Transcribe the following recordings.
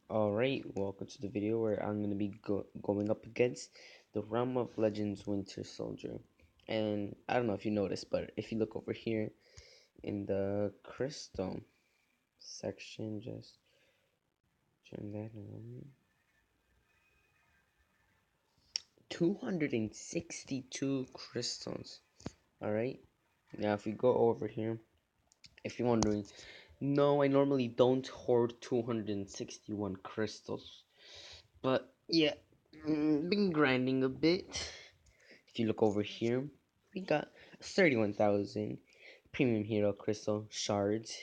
Alright, welcome to the video where I'm going to be going up against the Realm of Legends Winter Soldier. And I don't know if you noticed, but if you look over here in the crystal section, just turn that on. 262 crystals. Alright, now if we go over here, if you're wondering, no, I normally don't hoard 261 crystals. But yeah, been grinding a bit. If you look over here, we got 31,000 premium hero crystal shards.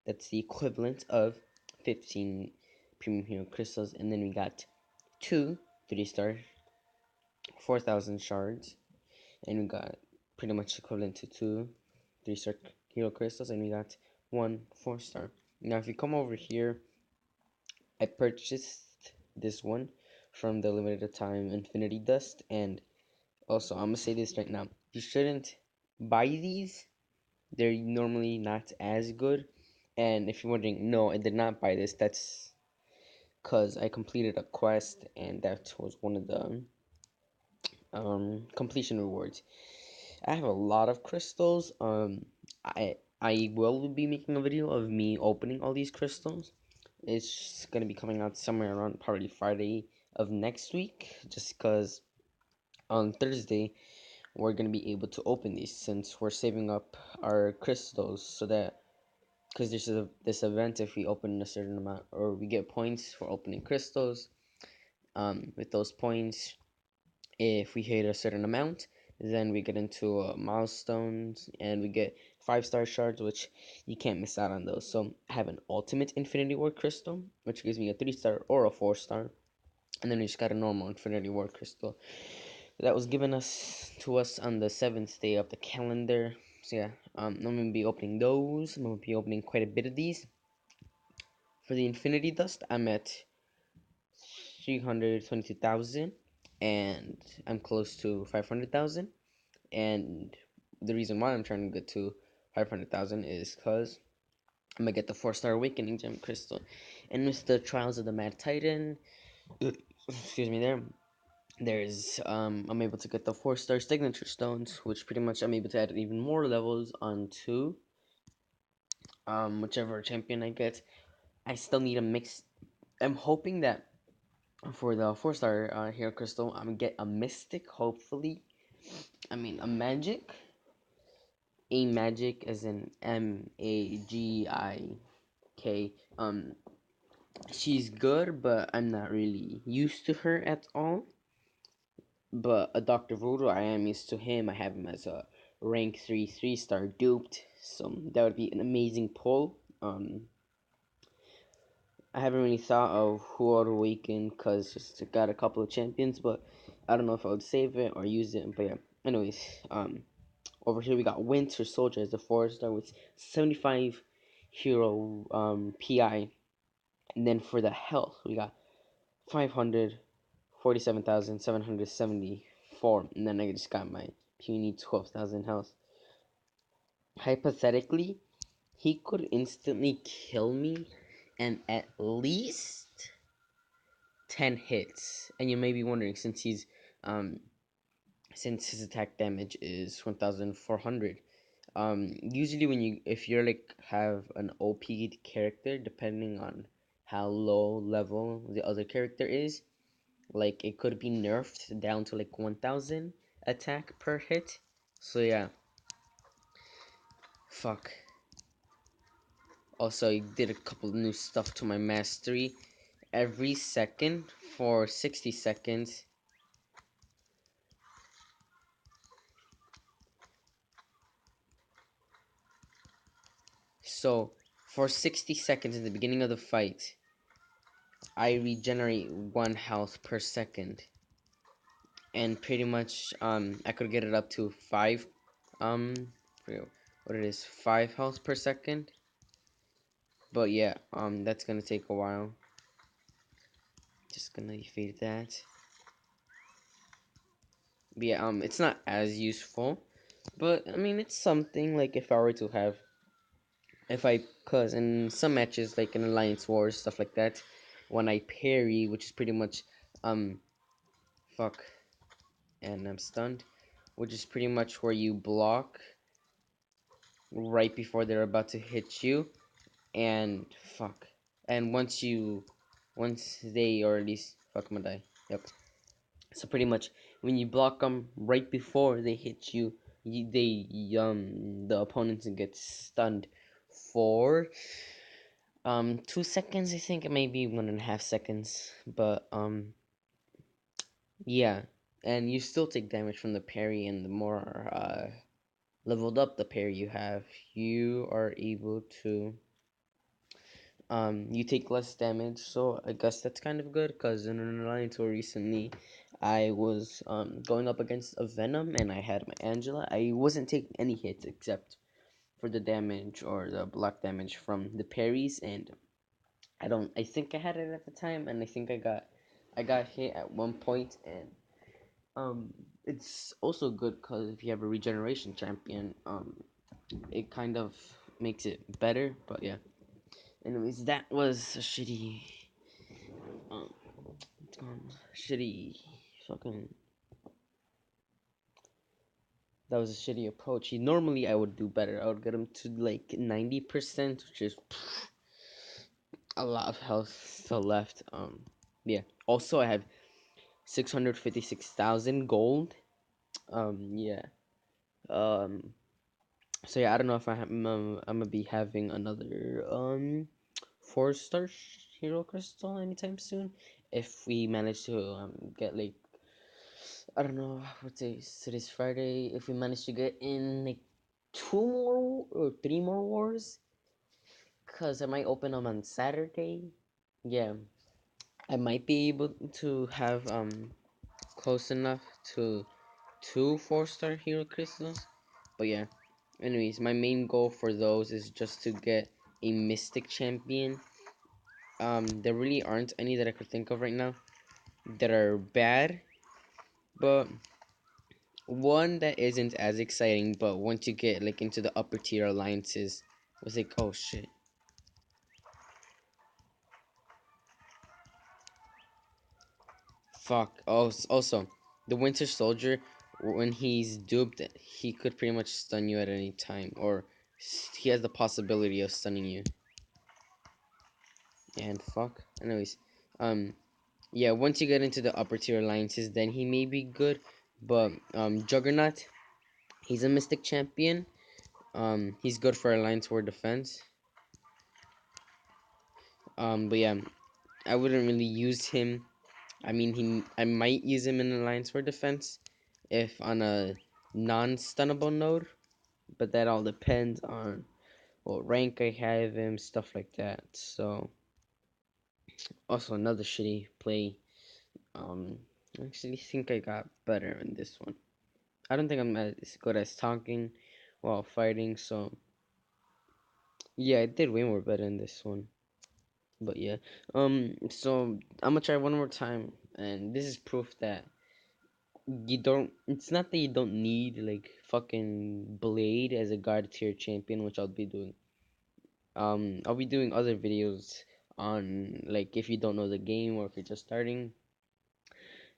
That's the equivalent of 15 premium hero crystals. And then we got two 3-star 4,000 shards. And we got pretty much equivalent to two 3-star hero crystals. And we got one 4-star. Now, if you come over here, I purchased this one from the limited time Infinity Dust. And also, I'm gonna say this right now. You shouldn't buy these. They're normally not as good. And if you're wondering, no, I did not buy this. That's because I completed a quest, and that was one of the completion rewards. I have a lot of crystals. I will be making a video of me opening all these crystals. It's gonna be coming out somewhere around probably Friday of next week, just because on Thursday we're gonna be able to open these since we're saving up our crystals so that because there's this event if we open a certain amount or we get points for opening crystals. With those points, if we hit a certain amount, then we get into milestones and we get 5-star shards, which you can't miss out on those. So I have an ultimate Infinity War crystal, which gives me a 3-star or a 4-star, and then we just got a normal Infinity War crystal that was given to us on the 7th day of the calendar. So yeah, I'm gonna be opening those. I'm gonna be opening quite a bit of these. For the Infinity Dust, I'm at 322,000, and I'm close to 500,000. And the reason why I'm trying to get to 500,000 is because I'm gonna get the 4-star Awakening Gem Crystal. And with the Trials of the Mad Titan, excuse me, there's I'm able to get the 4-star signature stones, which pretty much I'm able to add even more levels onto whichever champion I get. I still need a mix. I'm hoping that for the 4-star hero crystal I'm gonna get a mystic, hopefully. I mean a magic as in Magik. She's good, but I'm not really used to her at all. But a Dr. Voodoo, I am used to him. I have him as a rank 3 3-star duped, so that would be an amazing pull. I haven't really thought of who I would awaken because just got a couple of champions, but I don't know if I would save it or use it. But yeah, anyways, over here we got Winter Soldier as the 4-star with 75 hero PI, and then for the health we got 547,774, and then I just got my puny 12,000 health. Hypothetically, he could instantly kill me and at least 10 hits. And you may be wondering, since his attack damage is 1,400, usually if you're like have an OP character, depending on how low level the other character is, like it could be nerfed down to like 1,000 attack per hit. So yeah, fuck. Also, I did a couple new stuff to my mastery. Every second for 60 seconds. So, for 60 seconds in the beginning of the fight, I regenerate 1 health per second. And pretty much, I could get it up to 5, forget what it is, 5 health per second. But yeah, that's gonna take a while. Just gonna fade that. But yeah, it's not as useful. But, I mean, it's something, like, if I were to have, cause in some matches, like in Alliance Wars, stuff like that, when I parry, which is pretty much um fuck, and I'm stunned, which is pretty much where you block right before they're about to hit you, and fuck, and once they, or at least fuck, I'm gonna die. Yep. So pretty much when you block them right before they hit you, the opponents get stunned for 2 seconds, I think, maybe 1.5 seconds, but yeah, and you still take damage from the parry, and the more leveled up the parry you have, you are able to you take less damage. So I guess that's kind of good, because in an alliance where recently I was going up against a Venom and I had my Angela, I wasn't taking any hits except for the damage or the block damage from the parries, and I think I had it at the time, and I think I got hit at one point, and it's also good because if you have a regeneration champion, it kind of makes it better. But yeah, anyways, that was a um, shitty fucking. That was a shitty approach. Normally I would do better. I would get him to like 90%, which is a lot of health still left. Yeah. Also, I have 656,000 gold. Yeah. Um. So yeah, I don't know if I'm gonna be having another 4-star hero crystal anytime soon. If we manage to get like, I don't know what day today's Friday. If we manage to get in like 2 more or 3 more wars, cause I might open them on Saturday. Yeah, I might be able to have close enough to 2 4-star hero crystals. But yeah, anyways, my main goal for those is just to get a mystic champion. There really aren't any that I could think of right now that are bad, but one that isn't as exciting. But once you get like into the upper tier alliances, was like, oh shit, fuck. Oh, also, the Winter Soldier, when he's duped, he could pretty much stun you at any time, or he has the possibility of stunning you. And fuck. Anyways, um, yeah, once you get into the upper tier alliances, then he may be good. But Juggernaut, he's a Mystic champion. He's good for alliance war defense. But yeah, I wouldn't really use him. I mean, I might use him in alliance war defense if on a non-stunnable node, but that all depends on what rank I have him, stuff like that. So, also another shitty play. Um, I actually think I got better in this one. I don't think I'm as good as talking while fighting, so yeah, I did way more better in this one. But yeah, so I'm gonna try one more time, and this is proof that you don't. It's not that you don't need like fucking Blade as a guard tier champion, which I'll be doing. I'll be doing other videos on like if you don't know the game or if you're just starting,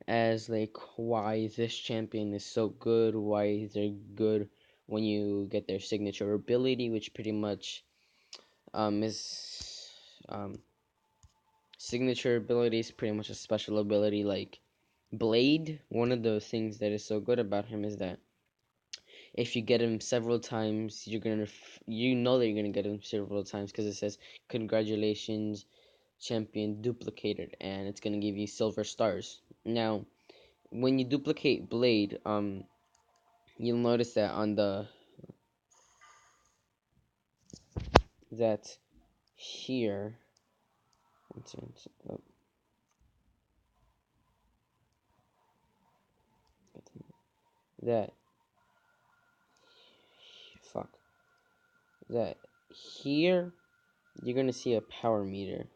as like why this champion is so good, why they're good when you get their signature ability, which pretty much is signature ability is pretty much a special ability like Blade. One of the things that is so good about him is that if you get him several times, you know that you're gonna get him several times because it says congratulations, champion duplicated, and it's gonna give you silver stars. Now, when you duplicate Blade, you'll notice that on the that here, oh, that fuck that here you're gonna see a power meter.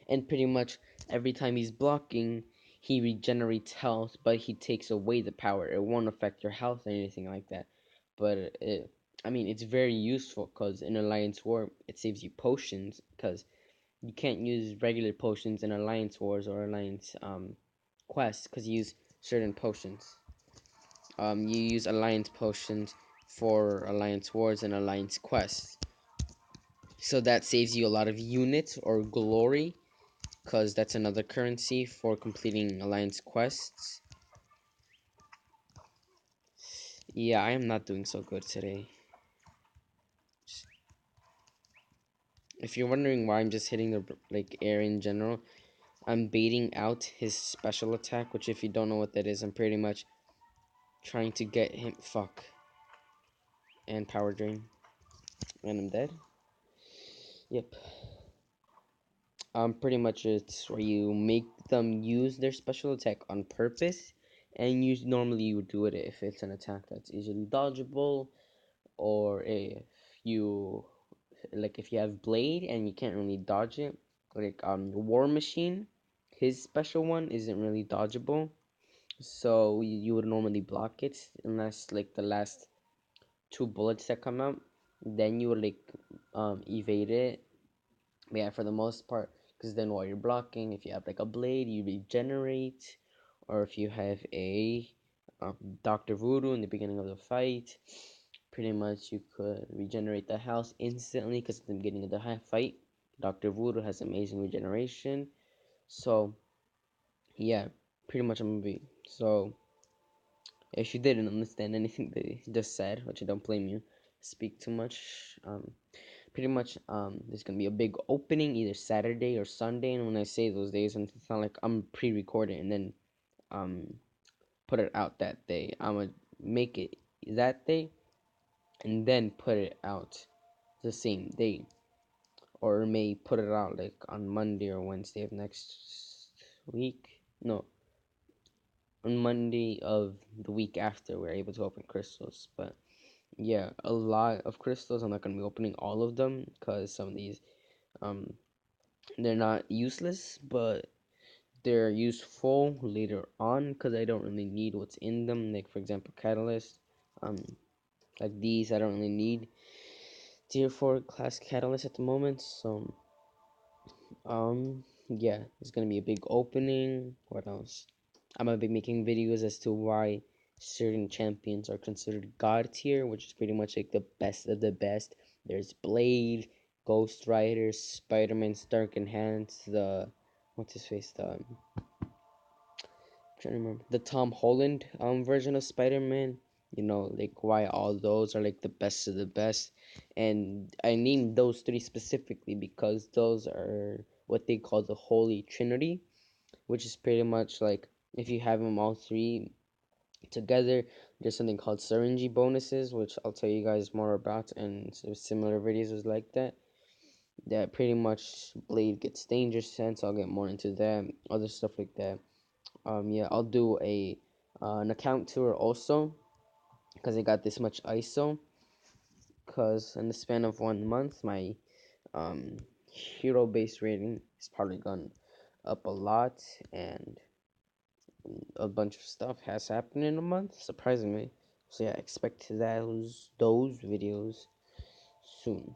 And pretty much every time he's blocking, he regenerates health, but he takes away the power. It won't affect your health or anything like that. But I mean, it's very useful because in Alliance War, it saves you potions because you can't use regular potions in Alliance Wars or Alliance quests because you use certain potions. You use Alliance potions for Alliance Wars and Alliance quests. So that saves you a lot of units or glory because that's another currency for completing Alliance quests. Yeah, I am not doing so good today. If you're wondering why I'm just hitting the like air in general, I'm baiting out his special attack, which if you don't know what that is, I'm pretty much trying to get him and power drain. And I'm dead. Yep. Pretty much it's where you make them use their special attack on purpose, and normally you would do it if it's an attack that's easily dodgeable, or if you if you have blade and you can't really dodge it, like War Machine, his special one isn't really dodgeable, so you would normally block it unless like the last two bullets that come out, then you would evade it. But yeah, for the most part, because then while you're blocking, if you have like a blade, you regenerate, or if you have a Dr. Voodoo in the beginning of the fight, pretty much you could regenerate the health instantly because at the beginning of the fight, Dr. Voodoo has amazing regeneration. So yeah, pretty much I'm gonna be so. If you didn't understand anything they just said, which I don't blame you, speak too much. Pretty much, there's gonna be a big opening either Saturday or Sunday, and when I say those days, it's not like I'm pre-recording and then um put it out that day. I'm gonna make it that day and then put it out the same day, or may put it out like on Monday or Wednesday of next week. No, on Monday of the week after we're able to open crystals, but yeah, a lot of crystals. I'm not gonna be opening all of them because some of these um they're not useless, but they're useful later on because I don't really need what's in them. Like for example, catalyst. Um, like these, I don't really need tier 4 class catalyst at the moment. So yeah, it's gonna be a big opening. What else? I'm gonna be making videos as to why certain champions are considered god tier, which is pretty much like the best of the best. There's Blade, Ghost Rider, Spider-Man, Stark Enhanced, the what's his face, the trying to remember the Tom Holland version of Spider-Man. You know, like why all those are like the best of the best, and I named those three specifically because those are what they call the Holy Trinity, which is pretty much like if you have them all three together, there's something called syringe bonuses, which I'll tell you guys more about in similar videos like that. That pretty much Blade gets danger sense. I'll get more into that, other stuff like that. Yeah, I'll do a an account tour also because I got this much ISO. Because in the span of 1 month, my um hero base rating has probably gone up a lot, and a bunch of stuff has happened in a month, surprisingly. So yeah, expect those videos soon.